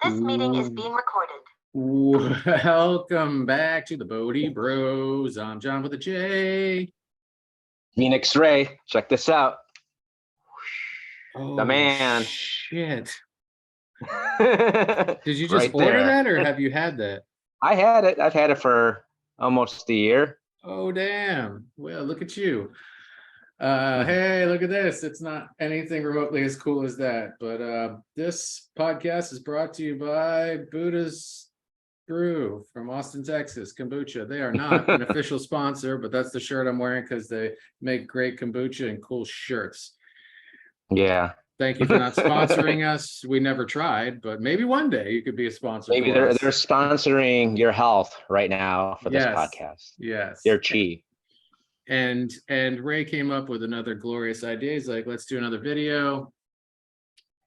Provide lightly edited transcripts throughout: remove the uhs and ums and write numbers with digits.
This meeting is being recorded. Welcome back to the Bodhi Bros. I'm John with a J. Phoenix Ray, check this out. Oh, the man. Shit. Did you just Right order there. that, or have you had that? I had it. I've had it for almost a year. Oh, damn. Well, look at you. Hey, look at this. It's not anything remotely as cool as that. But this podcast is brought to you by Buddha's Brew from Austin, Texas, kombucha. They are not an official sponsor, but that's the shirt I'm wearing because they make great kombucha and cool shirts. Yeah. Thank you for not sponsoring us. We never tried, but maybe one day you could be a sponsor. Maybe they're sponsoring your health right now for this podcast. Yes. Your chi. And Ray came up with another glorious idea. He's like, let's do another video.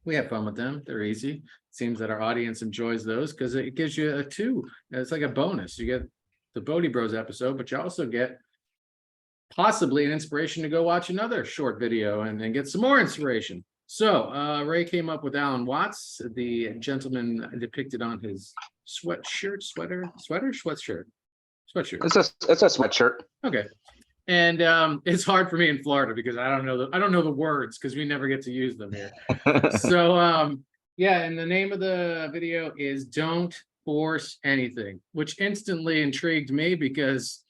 We have fun with them. They're easy. It seems that our audience enjoys those because it gives you a two. It's like a bonus. You get the Bodhi Bros episode, but you also get possibly an inspiration to go watch another short video and then get some more inspiration. So Ray came up with Alan Watts, the gentleman depicted on his sweatshirt. It's a sweatshirt. Okay. And it's hard for me in Florida because I don't know the words because we never get to use them here. So yeah, and the name of the video is Don't Force Anything, which instantly intrigued me because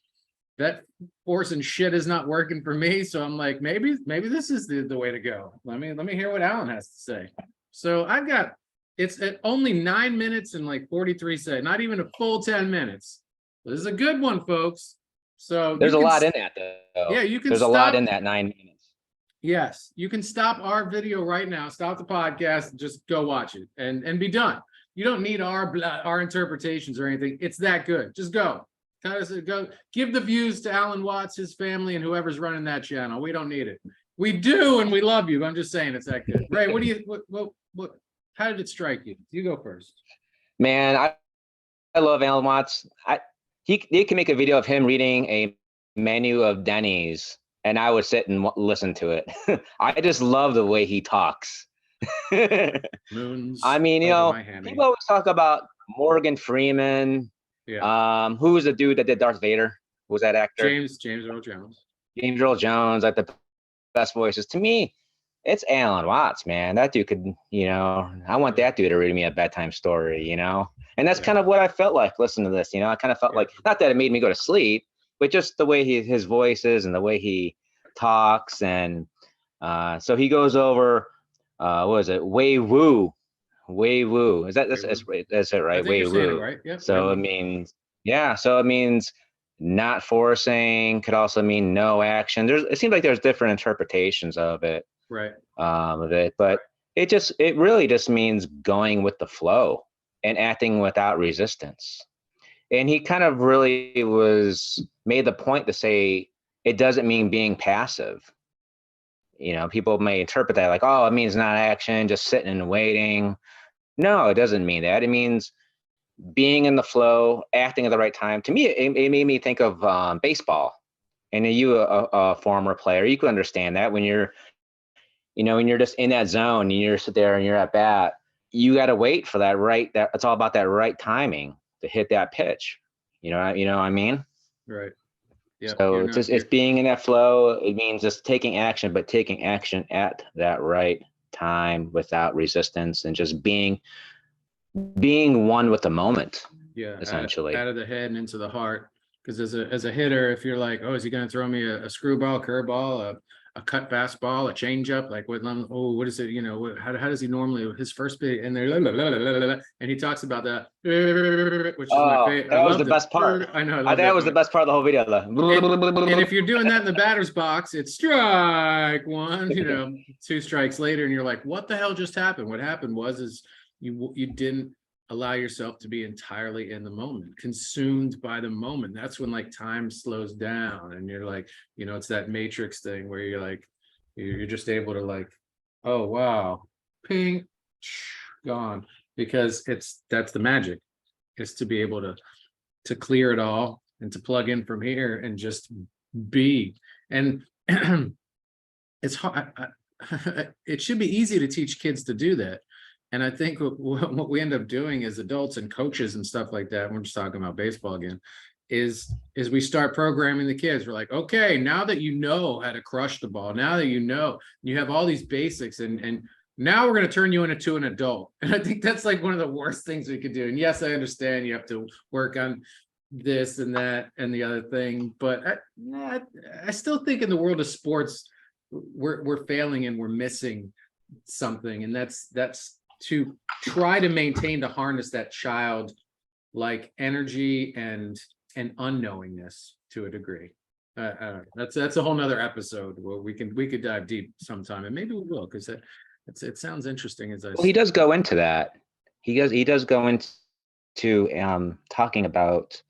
that forcing shit is not working for me. So I'm like, maybe this is the way to go. Let me hear what Alan has to say. So I've got it's at only 9 minutes and like 43 seconds, not even a full 10 minutes. This is a good one, folks. So there's a lot in that, though. Yeah, you can. There's a lot in that 9 minutes. Yes, you can stop our video right now. Stop the podcast and just go watch it and be done. You don't need our interpretations or anything. It's that good. Just go. Go. Give the views to Alan Watts, his family, and whoever's running that channel. We don't need it. We do, and we love you. I'm just saying it's that good. Ray, what do you? What? How did it strike you? You go first. Man, I love Alan Watts. He can make a video of him reading a menu of Denny's, and I would sit and listen to it. I just love the way he talks. Moons. I mean, people always talk about Morgan Freeman. Yeah. Who was the dude that did Darth Vader? Who was that actor? James Earl Jones. James Earl Jones, like the best voices. To me, it's Alan Watts, man. That dude could, I want that dude to read me a bedtime story, And that's kind of what I felt like listening to this, I kind of felt like, not that it made me go to sleep, but just the way his voice is and the way he talks. And so he goes over, what is it? Wei Wu. That's it, right? Wei Wu. Right? Yep. So it means, so it means not forcing, could also mean no action. It seems like there's different interpretations of it. Right. But it really just means going with the flow and acting without resistance. And he kind of really made the point to say it doesn't mean being passive. People may interpret that like, oh, it means not action, just sitting and waiting. No, it doesn't mean that. It means being in the flow, acting at the right time. To me, it made me think of baseball. And you, a former player, you can understand that when you're just in that zone and you're sit there and you're at bat, you got to wait for that it's all about that right timing to hit that pitch. You know what I mean? Right. Yeah. So it's being in that flow. It means just taking action, but taking action at that right time without resistance and just being one with the moment. Yeah. Essentially. Out of the head and into the heart. Because as a hitter, if you're like, oh, is he going to throw me a screwball, curveball, a cut fastball, a changeup? Like, what is it? How does he normally his first bit? And they're and he talks about that, which is my favorite. That was the best part. I know. That was the best part of the whole video. And if you're doing that in the batter's box, it's strike one. 2 strikes later, and you're like, what the hell just happened? What happened was you didn't allow yourself to be entirely in the moment, consumed by the moment. That's when like time slows down and you're like, it's that Matrix thing where you're like, you're just able to like, oh, wow, ping, gone. Because that's the magic, is to be able to clear it all and to plug in from here and just be. And it's hard. It should be easy to teach kids to do that. And I think what we end up doing as adults and coaches and stuff like that, we're just talking about baseball again, is we start programming the kids. We're like, okay, now that you know how to crush the ball, now that you have all these basics, and now we're going to turn you into an adult. And I think that's like one of the worst things we could do. And yes, I understand you have to work on this and that and the other thing, but I still think in the world of sports, we're failing and we're missing something, and that's to try to maintain, to harness that child like energy and unknowingness to a degree. That's a whole nother episode where we could dive deep sometime, and maybe we will, because it sounds interesting. Well, he does go into that. He does go into talking about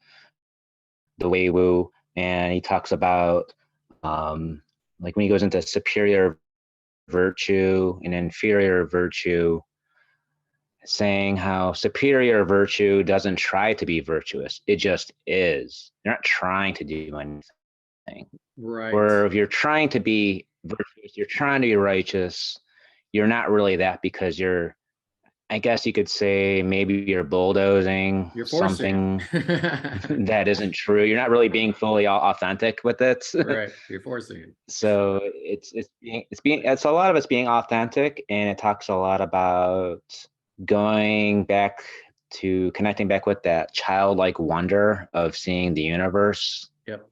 the Wei Wu, and he talks about like when he goes into superior virtue and inferior virtue, saying how superior virtue doesn't try to be virtuous. It just is. You're not trying to do anything. Right. Or if you're trying to be virtuous, you're trying to be righteous, you're not really that, because you're, I guess you could say, maybe you're bulldozing something that isn't true. You're not really being fully authentic with it. Right. You're forcing it. So it's a lot of it's being authentic, and it talks a lot about going back to connecting back with that childlike wonder of seeing the universe. Yep.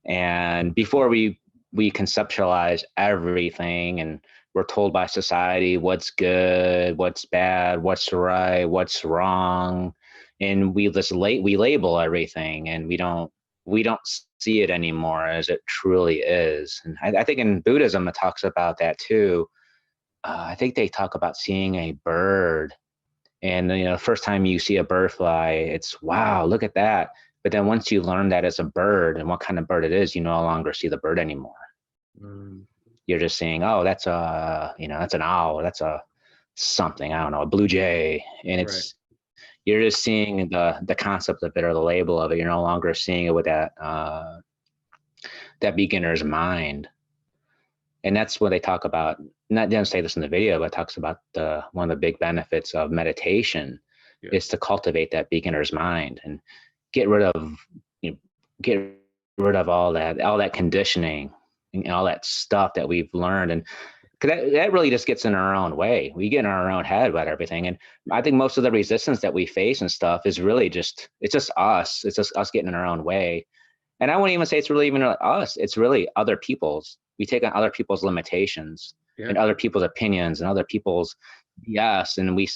And before we conceptualize everything, and we're told by society what's good, what's bad, what's right, what's wrong, and we label everything, and we don't see it anymore as it truly is. And I think in Buddhism it talks about that too. I think they talk about seeing a bird, and the first time you see a bird fly, it's wow, look at that. But then once you learn that it's a bird and what kind of bird it is, you no longer see the bird anymore. You're just saying, oh, that's that's an owl, that's a something, I don't know, a blue jay, and it's you're just seeing the concept of it, or the label of it. You're no longer seeing it with that beginner's mind. And that's what they talk about. Not didn't say this in the video, but talks about one of the big benefits of meditation is to cultivate that beginner's mind and get rid of all that conditioning and all that stuff that we've learned. And because that really just gets in our own way. We get in our own head about everything. And I think most of the resistance that we face and stuff is really just us. It's just us getting in our own way. And I wouldn't even say it's really even us. It's really other people's. We take on other people's limitations and other people's opinions and other people's BS. And we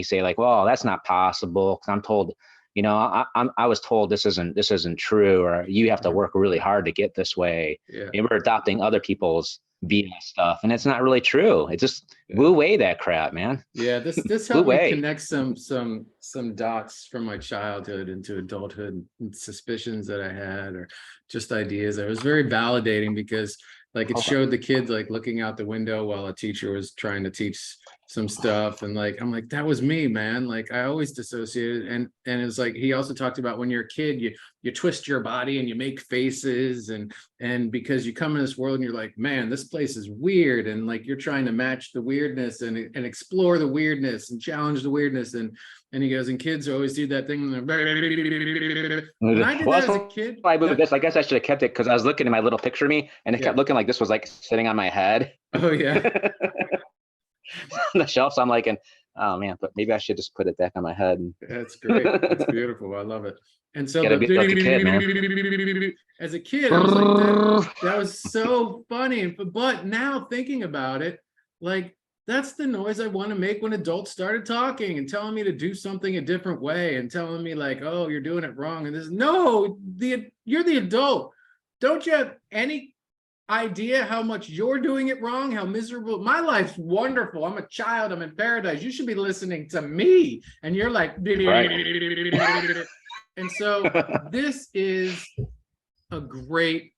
say like, well, that's not possible, because I'm told, I was told this isn't true, or you have to work really hard to get this way. And we're adopting other people's BS stuff, and it's not really true. It just woo away that crap, man. Yeah, this helped me connect some dots from my childhood into adulthood, and suspicions that I had, or just ideas. It was very validating, because like it showed the kid like looking out the window while a teacher was trying to teach some stuff, and like I'm like, that was me, man. Like I always dissociated. And it was like, he also talked about when you're a kid, you twist your body and you make faces, and because you come in this world and you're like, man, this place is weird, and like you're trying to match the weirdness and explore the weirdness and challenge the weirdness. And he goes, and kids always do that thing. And I did that as a kid. I guess I should have kept it, because I was looking at my little picture of me, and it kept looking like this was like sitting on my head. Oh yeah. On the shelf. So I'm like, oh man, but maybe I should just put it back on my head. That's great. It's beautiful. I love it. And so Gotta be like a kid, man. As a kid, I was like, that was so funny. But now thinking about it, like that's the noise I want to make when adults started talking and telling me to do something a different way, and telling me like, oh, you're doing it wrong. And you're the adult. Don't you have any idea how much you're doing it wrong, how miserable? My life's wonderful. I'm a child. I'm in paradise. You should be listening to me. And you're like, right. And so this is a great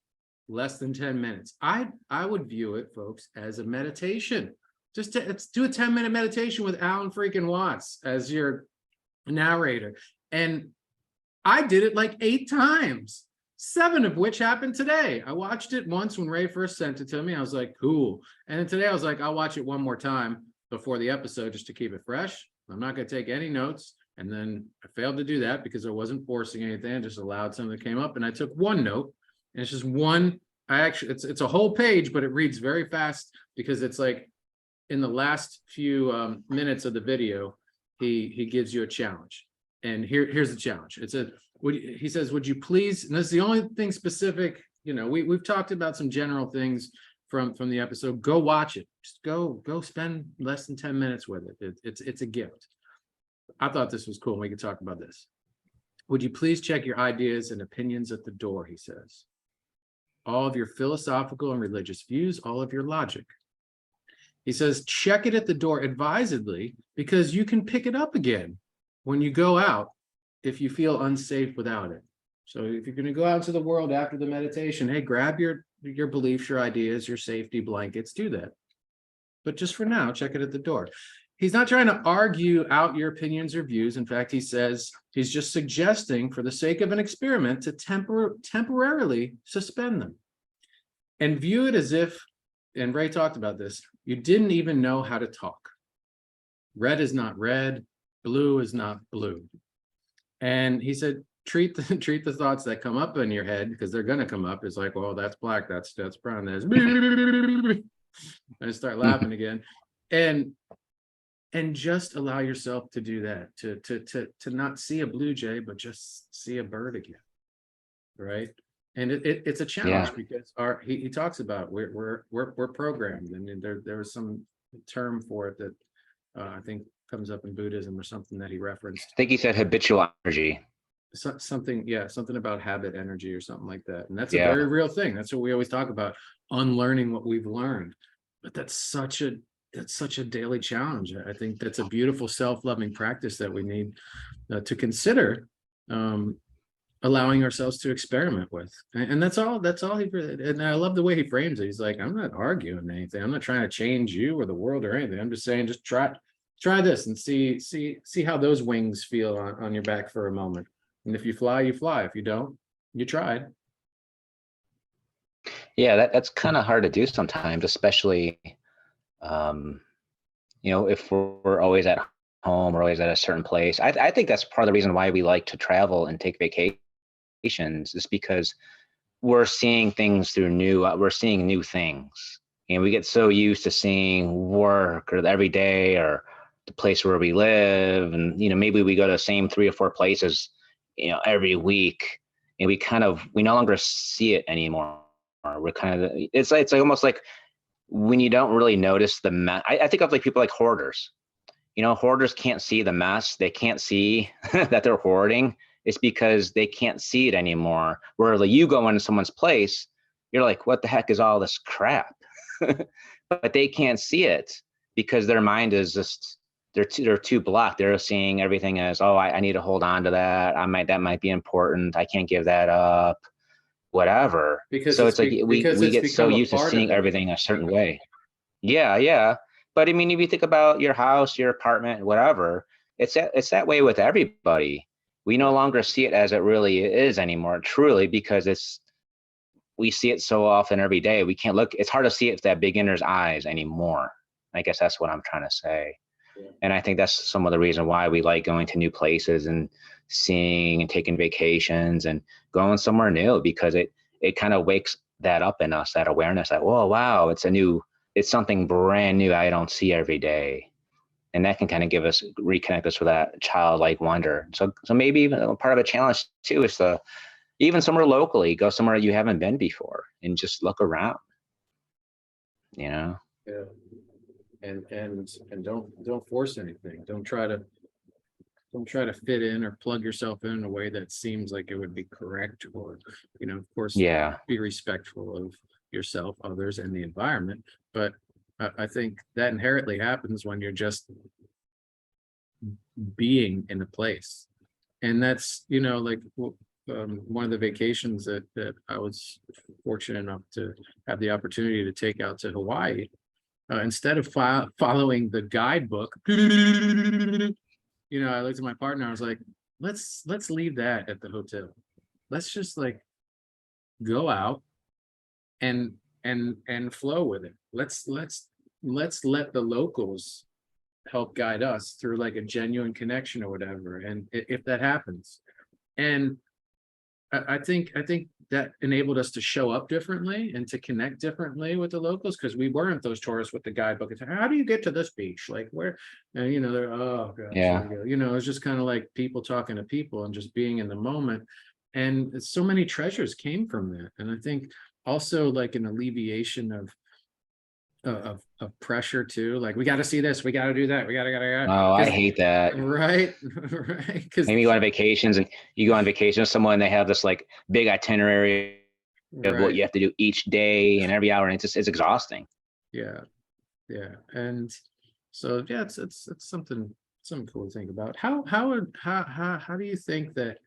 less than 10 minutes. I would view it, folks, as a meditation. Let's do a 10-minute meditation with Alan freaking Watts as your narrator. And I did it like 8 times. 7 of which happened today. I watched it once when Ray first sent it to me. I was like, cool. And then today I was like, I'll watch it one more time. before the episode just to keep it fresh. I'm not going to take any notes. And then I failed to do that because I wasn't forcing anything. I just allowed something that came up, and I took one note, and it's just one. It's a whole page, but it reads very fast because it's like in the last few minutes of the video, he gives you a challenge. And here's the challenge. He says, would you please, and this is the only thing specific, we've talked about some general things from the episode. Go watch it. Just go spend less than 10 minutes with it. It's a gift. I thought this was cool, and we could talk about this. Would you please check your ideas and opinions at the door, he says. All of your philosophical and religious views, all of your logic. He says, check it at the door advisedly, because you can pick it up again when you go out if you feel unsafe without it. So if you're going to go out into the world after the meditation, hey, grab your beliefs, your ideas, your safety blankets, do that. But just for now, check it at the door. He's not trying to argue out your opinions or views. In fact, he says he's just suggesting, for the sake of an experiment, to temporarily suspend them and view it as if, and Ray talked about this, you didn't even know how to talk. Red is not red, blue is not blue. And he said, treat the thoughts that come up in your head, because they're going to come up. It's like, well, that's black, that's brown, that's and start laughing again. And just allow yourself to do that, to not see a blue jay, but just see a bird again, right? And it's a challenge, because he talks about we're programmed. I mean, there was some term for it that I think comes up in Buddhism or something that he referenced. I think he said habitual energy. Something about habit energy or something like that. And that's a very real thing. That's what we always talk about, unlearning what we've learned. But that's such a daily challenge. I think that's a beautiful self-loving practice that we need to consider allowing ourselves to experiment with. And that's all and I love the way he frames it. He's like, I'm not arguing anything. I'm not trying to change you or the world or anything. I'm just saying, just try this and see how those wings feel on your back for a moment. And if you fly, you fly. If you don't, you tried. Yeah, that's kind of hard to do sometimes, especially if we're always at home or always at a certain place. I think that's part of the reason why we like to travel and take vacations, is because we're seeing things we're seeing new things. And we get so used to seeing work or every day or the place where we live. And, maybe we go to the same 3 or 4 places, every week, and we no longer see it anymore. We're it's like almost like when you don't really notice the mess. I think of like people like hoarders. Hoarders can't see the mess. They can't see that they're hoarding. It's because they can't see it anymore. Where like you go into someone's place, you're like, what the heck is all this crap? But they can't see it because their mind is just, they're too blocked. They're seeing everything as, oh, I need to hold on to that. that might be important. I can't give that up, whatever. So it's like we get so used to seeing everything a certain way. Yeah. But I mean, if you think about your house, your apartment, whatever, it's that way with everybody. We no longer see it as it really is anymore, truly, because we see it so often every day. We can't look. It's hard to see it with that beginner's eyes anymore. I guess that's what I'm trying to say. Yeah. And I think that's some of the reason why we like going to new places and seeing and taking vacations and going somewhere new, because it kind of wakes that up in us, that awareness that, whoa, wow, it's something brand new I don't see every day. And that can kind of reconnect us with that childlike wonder. So maybe even part of a challenge too is to, even somewhere locally, go somewhere you haven't been before and just look around, Yeah. And don't force anything. Don't try to fit in or plug yourself in a way that seems like it would be correct, or, of course, be respectful of yourself, others, and the environment. But I think that inherently happens when you're just being in a place. And that's, like one of the vacations that I was fortunate enough to have the opportunity to take out to Hawaii. Instead of following the guidebook, I looked at my partner. I was like, let's leave that at the hotel. Let's just like go out and flow with it. Let's let the locals help guide us through like a genuine connection or whatever. And if that happens, and I think that enabled us to show up differently and to connect differently with the locals, because we weren't those tourists with the guidebook. It's, how do you get to this beach? Like where? And they're, oh gosh, Yeah. here we go. It's just kind of like people talking to people and just being in the moment. And so many treasures came from that. And I think also like an alleviation of pressure too. Like we got to see this, we got to do that, we got to. Oh, I hate that. Right, right. Because Maybe you go on vacations and you go on vacation with someone, they have this like big itinerary of what you have to do each day and every hour, and it's exhausting. Yeah, and so yeah, it's something cool to think about. How do you think that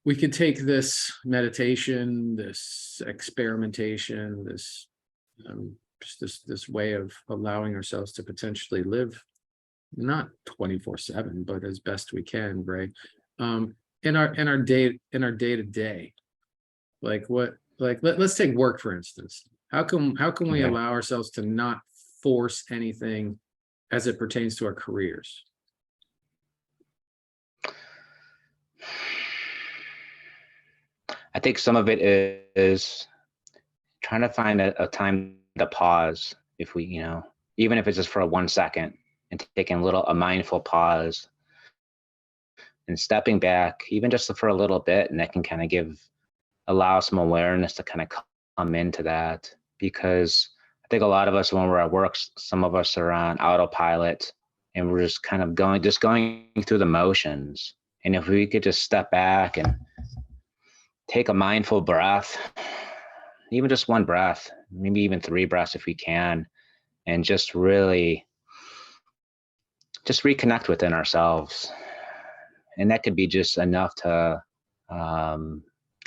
we could take this meditation, this experimentation, this just this way of allowing ourselves to potentially live not 24/7, but as best we can, right? In our day to day, like let's take work for instance. How can we allow ourselves to not force anything as it pertains to our careers? I think some of it is trying to find a time to pause, if we, even if it's just for 1 second, and taking a mindful pause and stepping back, even just for a little bit, and that can kind of allow some awareness to kind of come into that. Because I think a lot of us, when we're at work, some of us are on autopilot and we're just kind of going through the motions. And if we could just step back and take a mindful breath, even just one breath, maybe even 3 breaths if we can, and just really just reconnect within ourselves. And that could be just enough to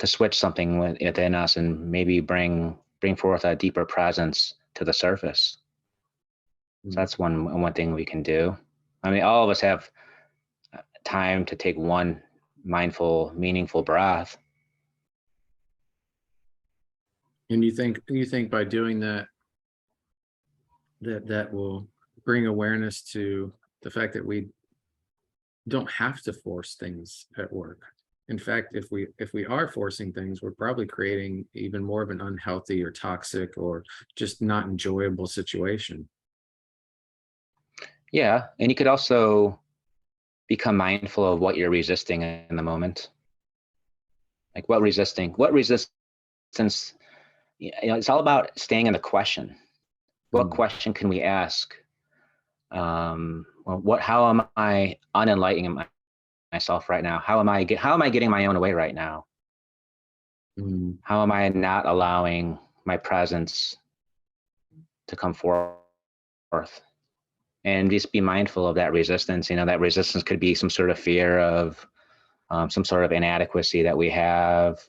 switch something within us and maybe bring forth a deeper presence to the surface. So that's one thing we can do. I mean, all of us have time to take one mindful, meaningful breath. And you think by doing that will bring awareness to the fact that we don't have to force things at work. In fact, if we are forcing things, we're probably creating even more of an unhealthy or toxic or just not enjoyable situation. Yeah, and you could also become mindful of what you're resisting in the moment. Like what resistance, it's all about staying in the question. What question can we ask? How am I unenlightening myself right now? How am I getting my own way right now? How am I not allowing my presence to come forth? And just be mindful of that resistance. That resistance could be some sort of fear of some sort of inadequacy that we have,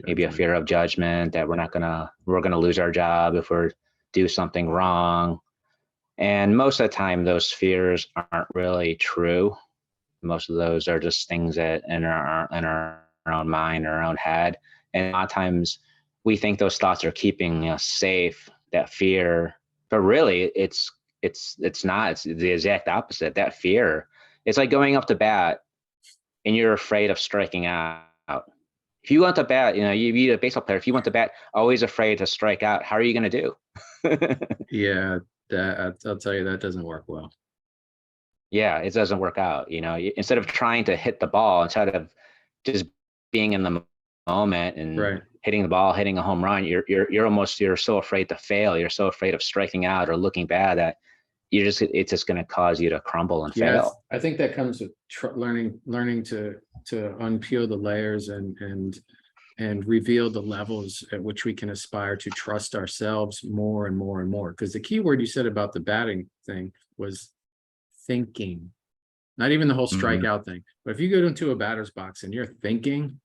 maybe a fear of judgment that we're gonna lose our job if we do something wrong. And most of the time, those fears aren't really true. Most of those are just things that in our own mind, our own head. And a lot of times we think those thoughts are keeping us safe, that fear, but really it's not. It's the exact opposite. That fear, it's like going up to bat and you're afraid of striking out. If you want to bat, you be a baseball player. If you want to bat, always afraid to strike out, how are you going to do? Yeah, I'll tell you, that doesn't work well. Yeah, it doesn't work out. Instead of trying to hit the ball, instead of just being in the moment and hitting the ball, hitting a home run, you're so afraid to fail. You're so afraid of striking out or looking bad that it's just going to cause you to crumble and fail. I think that comes with learning to unpeel the layers and reveal the levels at which we can aspire to trust ourselves more and more and more. Because the key word you said about the batting thing was thinking, not even the whole strikeout thing. But if you go into a batter's box and you're thinking,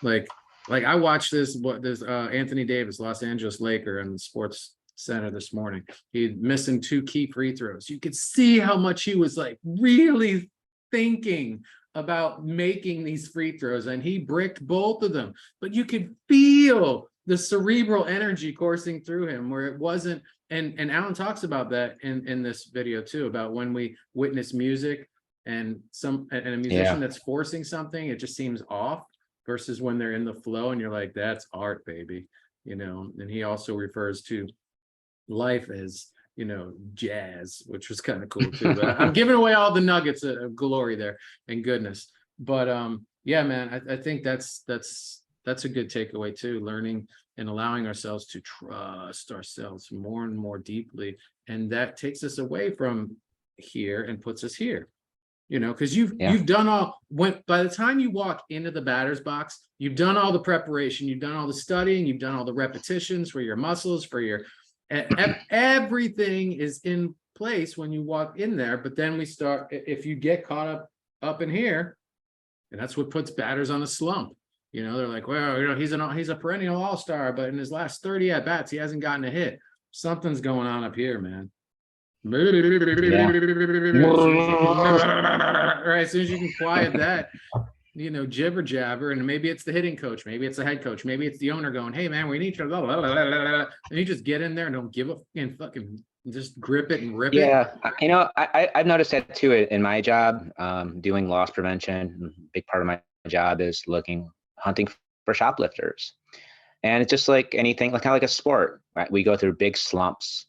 like I watched this Anthony Davis, Los Angeles Laker, in the Sports Center this morning. He's missing 2 key free throws. You could see how much he was like really thinking about making these free throws, and he bricked both of them. But you could feel the cerebral energy coursing through him, where it wasn't And Alan talks about that in this video too, about when we witness music and a musician that's forcing something, it just seems off, versus when they're in the flow and you're like, that's art, baby. And he also refers to life as, jazz, which was kind of cool too. But I'm giving away all the nuggets of glory there and goodness. But yeah, man, I think that's a good takeaway too, learning and allowing ourselves to trust ourselves more and more deeply. And that takes us away from here and puts us here. Because you've done by the time you walk into the batter's box, you've done all the preparation, you've done all the studying, you've done all the repetitions for your muscles, for your everything is in place when you walk in there. But then we start, if you get caught up in here, and that's what puts batters on a slump. They're like, well, he's a perennial all-star, but in his last 30 at bats, he hasn't gotten a hit. Something's going on up here, man. Right, as soon as you can quiet that, jibber jabber, and maybe it's the hitting coach, maybe it's the head coach, maybe it's the owner going, hey man, we need you, and you just get in there and don't give a fucking just grip it and rip it. Yeah, I've noticed that too in my job, doing loss prevention. A big part of my job is hunting for shoplifters, and it's just like anything, kind of like a sport, right? We go through big slumps.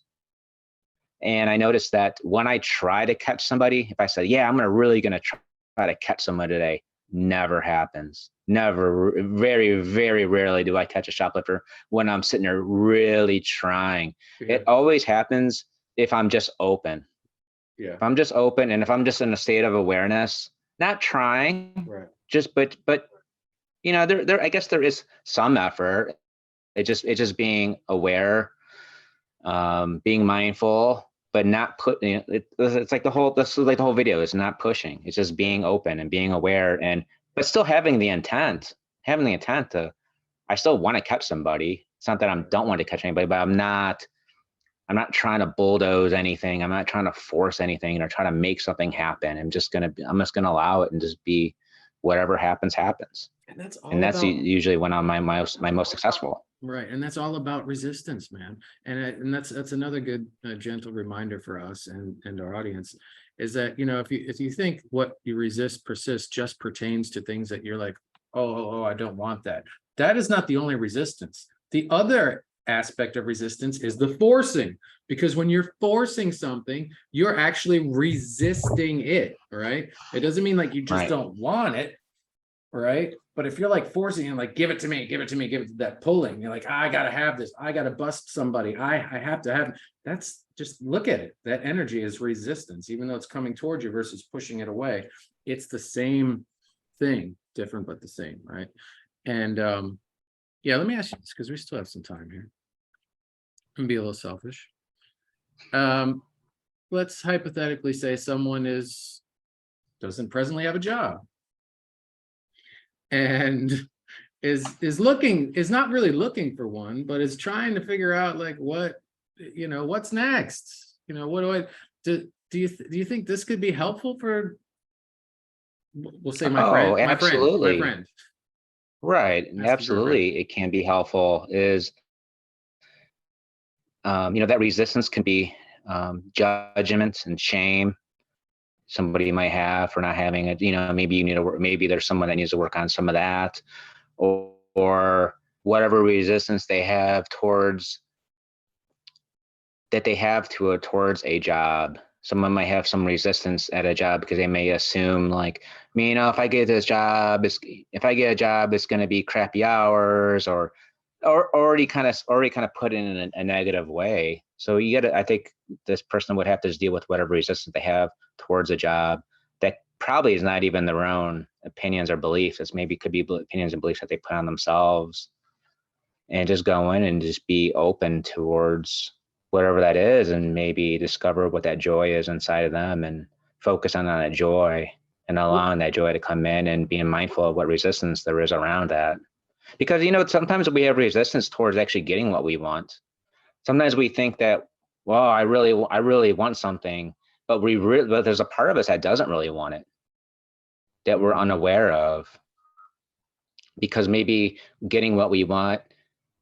And I noticed that when I try to catch somebody, if I say, yeah, I'm really going to try to catch someone today, never happens. Never, very, very rarely do I catch a shoplifter when I'm sitting there really trying. Yeah. It always happens if I'm just open. Yeah. If I'm just open, and if I'm just in a state of awareness, not trying, right. but there I guess there is some effort. It just being aware, being mindful, but not putting it's like the whole video is not pushing. It's just being open and being aware, but still having the intent to, I still want to catch somebody. It's not that I don't want to catch anybody, but I'm not trying to bulldoze anything. I'm not trying to force anything or try to make something happen. I'm just gonna allow it and just be, whatever happens. And that's usually when I'm my most successful. Right, and that's all about resistance, man. And that's another good gentle reminder for us and our audience, is that if you think what you resist persists just pertains to things that you're like, oh, I don't want that. That is not the only resistance. The other aspect of resistance is the forcing, because when you're forcing something, you're actually resisting it. Right? It doesn't mean like you just don't want it. Right? But if you're like forcing him, like, give it to me, that pulling, you're like, I gotta have this, I gotta bust somebody, I have to have, that's just, look at it. That energy is resistance, even though it's coming towards you versus pushing it away. It's the same thing, different, but the same, right? And yeah, let me ask you this, because we still have some time here. I'm gonna be a little selfish. Let's hypothetically say someone doesn't presently have a job, and is not really looking for one, but is trying to figure out like what's next. What do you think this could be helpful for, we'll say, my friend? Right, absolutely, it can be helpful. Is that resistance can be judgment and shame somebody might have for not having it. Maybe you need to work, maybe there's someone that needs to work on some of that, or whatever resistance they have towards a job. Someone might have some resistance at a job because they may assume, like, if I get a job, it's going to be crappy hours, or already kind of put in a negative way. So I think this person would have to deal with whatever resistance they have towards a job that probably is not even their own opinions or beliefs. It's maybe could be opinions and beliefs that they put on themselves, and just go in and just be open towards whatever that is, and maybe discover what that joy is inside of them, and focus on that joy and allowing that joy to come in, and being mindful of what resistance there is around that. Because sometimes we have resistance towards actually getting what we want. Sometimes we think that, well, I really want something, but but there's a part of us that doesn't really want it, that we're unaware of, because maybe getting what we want,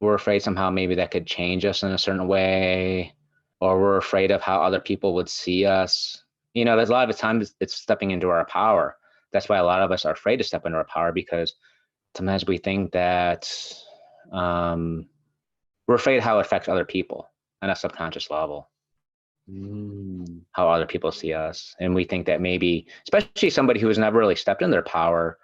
we're afraid somehow maybe that could change us in a certain way, or we're afraid of how other people would see us. You know, there's a lot of times it's stepping into our power. That's why a lot of us are afraid to step into our power, because sometimes we think that we're afraid of how it affects other people on a subconscious level, how other people see us. And we think that maybe, especially somebody who has never really stepped in their power,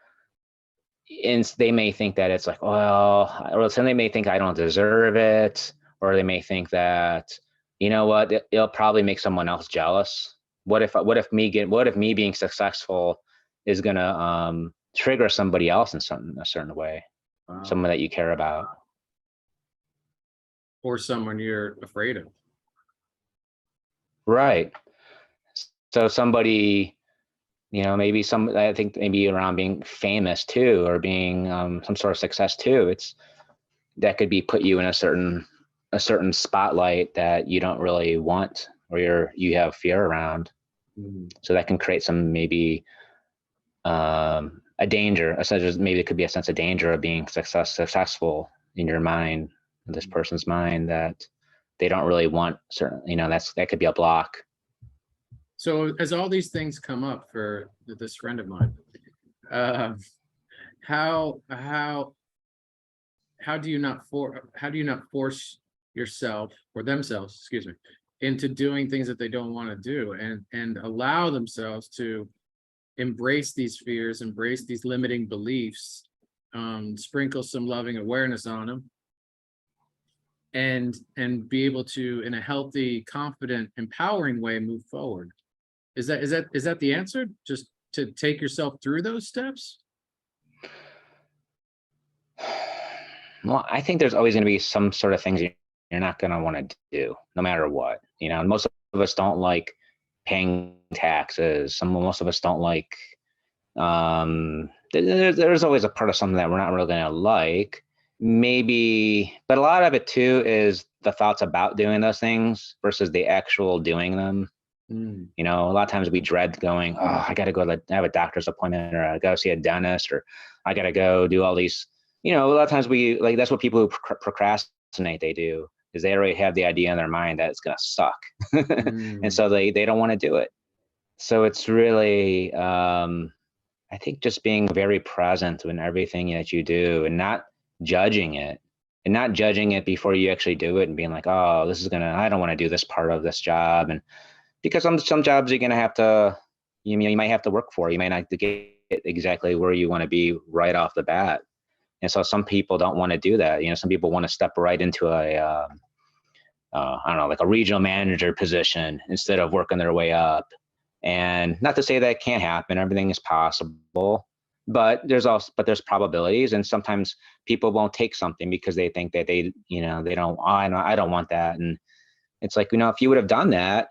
and they may think that it's like, well, or some they may think I don't deserve it, or they may think that, you know what, it'll probably make someone else jealous. What if me being successful is gonna trigger somebody else in a certain way, someone that you care about, or someone you're afraid of. right? So somebody, you know, maybe I think maybe around being famous too, or being some sort of success too. That could be put you in a certain spotlight that you don't really want, or you have fear around. So that can create some maybe a danger, such as maybe it could be a sense of danger of being successful in your mind, in this person's mind, that they don't really want certain, you know, that could be a block. So as all these things come up for this friend of mine, how do you not force yourself or themselves, excuse me, into doing things that they don't want to do, and allow themselves to embrace these fears, embrace these limiting beliefs, sprinkle some loving awareness on them, and be able to, in a healthy, confident, empowering way, move forward? Is that the answer? Just to take yourself through those steps? Well, I think there's always going to be some sort of things you're not going to want to do, no matter what. You know, most of us don't like paying taxes. Most of us don't like. There's always a part of something that we're not really going to like. Maybe, but a lot of it too is the thoughts about doing those things versus the actual doing them. You know, a lot of times we dread going, oh, I got to go have a doctor's appointment, or I got to see a dentist, or I got to go do all these, you know, a lot of times that's what people who procrastinate, they do, is they already have the idea in their mind that it's going to suck. And so they don't want to do it. So it's really, I think just being very present in everything that you do, and not judging it, before you actually do it, and being like, oh, I don't want to do this part of this job. And because some jobs you're going to have to, you might have to work for. You might not get exactly where you want to be right off the bat. And so some people don't want to do that. You know, some people want to step right into I don't know, like a regional manager position instead of working their way up. And not to say that it can't happen. Everything is possible, but there's probabilities. And sometimes people won't take something because they think that they don't, I don't want that. And it's like, you know, if you would have done that,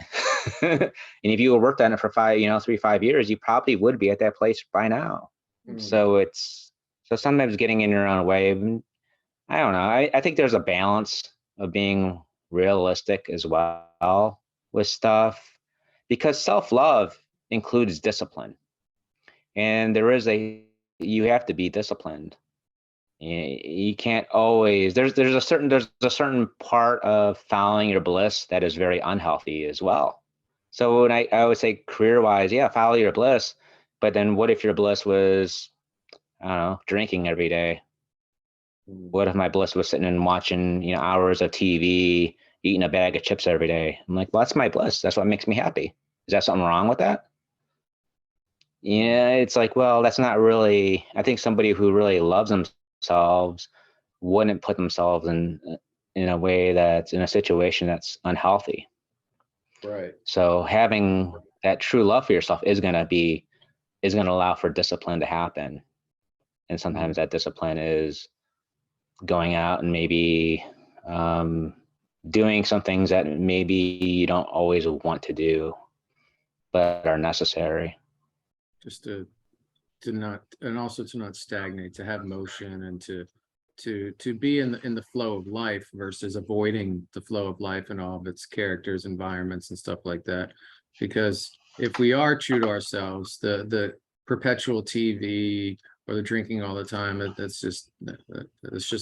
and if you had worked on it for 5 years, you probably would be at that place by now. So sometimes getting in your own way, I don't know. I think there's a balance of being realistic as well with stuff, because self-love includes discipline, and you have to be disciplined. You can't always, there's a certain part of following your bliss that is very unhealthy as well. So when I would say career-wise, yeah, follow your bliss, but then what if your bliss was, I don't know, drinking every day? What if my bliss was sitting and watching, you know, hours of TV, eating a bag of chips every day? I'm like, well, that's my bliss. That's what makes me happy. Is that something wrong with that? Yeah, it's like, well, that's not really, I think somebody who really loves themselves wouldn't put themselves in a way that's in a situation that's unhealthy. Right. So having that true love for yourself is going to allow for discipline to happen. And sometimes that discipline is going out and maybe doing some things that maybe you don't always want to do, but are necessary. Just to not, and also to not stagnate, to have motion, and to be in the flow of life versus avoiding the flow of life and all of its characters, environments, and stuff like that. Because if we are true to ourselves, the perpetual TV or the drinking all the time. It's just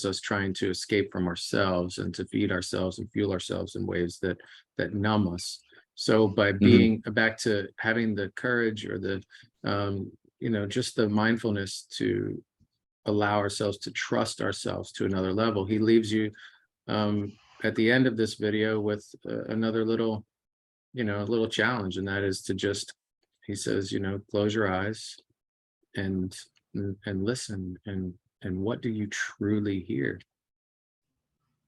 us trying to escape from ourselves and to feed ourselves and fuel ourselves in ways that numb us. So by being back to having the courage or the just the mindfulness to allow ourselves to trust ourselves to another level, he leaves you at the end of this video with another little challenge, and that is to just, he says, close your eyes and listen, and what do you truly hear?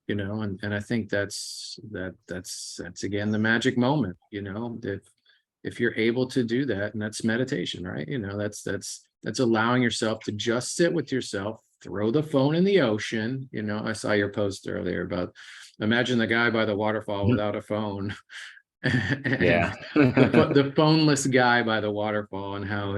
And I think that's again the magic moment. If you're able to do that, and that's meditation, right? That's allowing yourself to just sit with yourself, throw the phone in the ocean. I saw your post earlier about, imagine the guy by the waterfall without a phone. Yeah. the phoneless guy by the waterfall, and how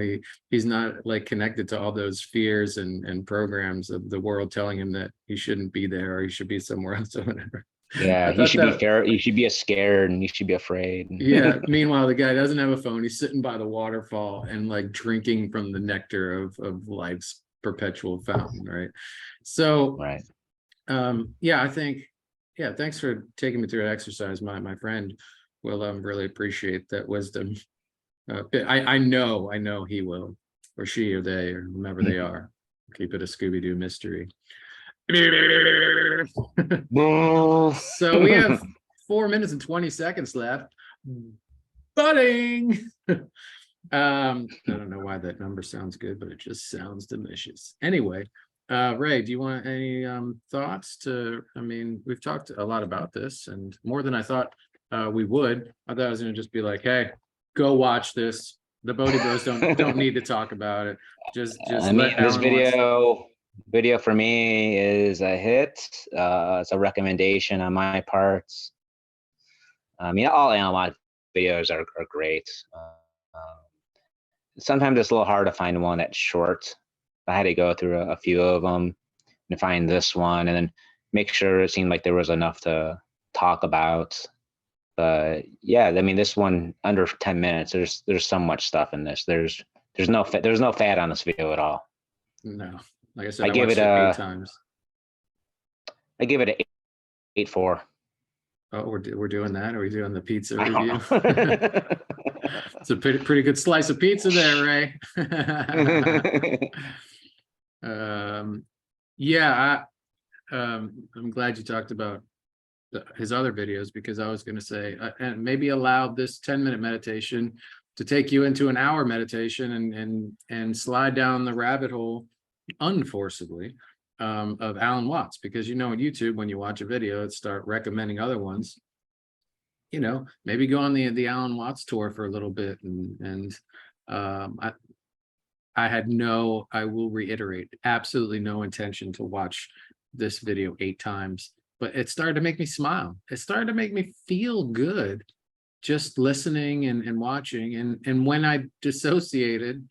he's not like connected to all those fears and programs of the world telling him that he shouldn't be there, or he should be somewhere else, or whatever. Yeah, you should be fair. You should be scared, and you should be afraid. Yeah. Meanwhile, the guy doesn't have a phone. He's sitting by the waterfall and like drinking from the nectar of life's perpetual fountain, right? So, right. I think, thanks for taking me through that exercise, my friend. Will really appreciate that wisdom. I know he will, or she, or they, or whomever they are. Keep it a Scooby-Doo mystery. So we have 4 minutes and 20 seconds left. Budding. I don't know why that number sounds good, but it just sounds delicious. Anyway, Ray, do you want any thoughts we've talked a lot about this, and more than I thought we would. I thought I was going to just be like, hey, go watch this. The Bodhi Bros don't need to talk about it. Just this video for me is a hit. It's a recommendation on my part. All Alan Watts videos are great. Sometimes it's a little hard to find one that's short. I had to go through a few of them and find this one, and then make sure it seemed like there was enough to talk about. But this one under 10 minutes. There's so much stuff in this. There's no fat on this video at all. No, like I said, I give watched it 8 times. I give it an 8.4. Oh, we're doing that. Are we doing the pizza review? It's a pretty good slice of pizza there, Ray. I'm glad you talked about his other videos, because I was going to say, and maybe allow this 10-minute meditation to take you into an hour meditation and slide down the rabbit hole unforcibly of Alan Watts, because in YouTube, when you watch a video, it start recommending other ones. Maybe go on the Alan Watts tour for a little bit, and I will reiterate, absolutely no intention to watch this video 8 times. But it started to make me smile. It started to make me feel good just listening and watching. And when I dissociated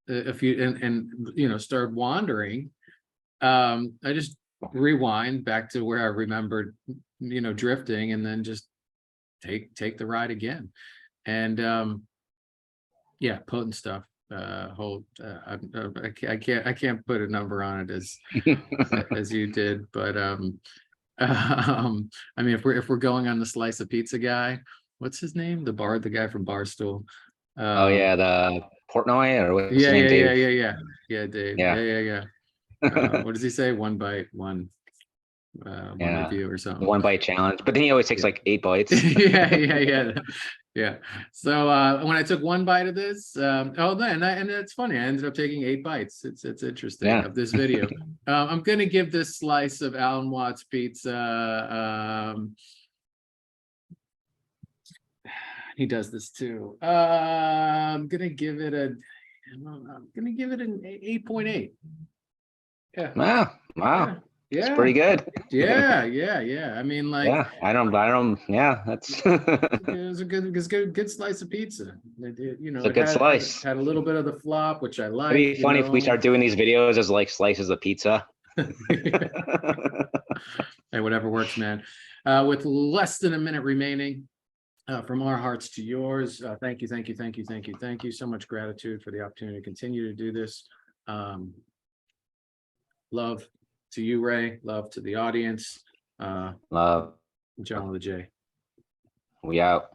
started wandering, I just rewind back to where I remembered, drifting, and then just take the ride again. And potent stuff. I can't put a number on it as you did, but if we're going on the slice of pizza guy, what's his name? The guy from Barstool. The Portnoy, or what's his name? Dave. Dave. Yeah. What does he say? One bite, one review or something. The 1 bite challenge, but then he always takes like 8 bites. Yeah. So when I took 1 bite of this, and it's funny, I ended up taking 8 bites. It's interesting of this video. I'm gonna give this slice of Alan Watts pizza. He does this too. I'm gonna give it an 8.8. Yeah. Wow. Yeah. It's pretty good. Yeah. That's it was a good slice of pizza. it's a good slice. Had a little bit of the flop, which I like. It'd be funny if we start doing these videos as like slices of pizza. Hey, whatever works, man. With less than a minute remaining, from our hearts to yours, thank you so much gratitude for the opportunity to continue to do this. Love to you, Ray. Love to the audience. Love. John with a J. We out.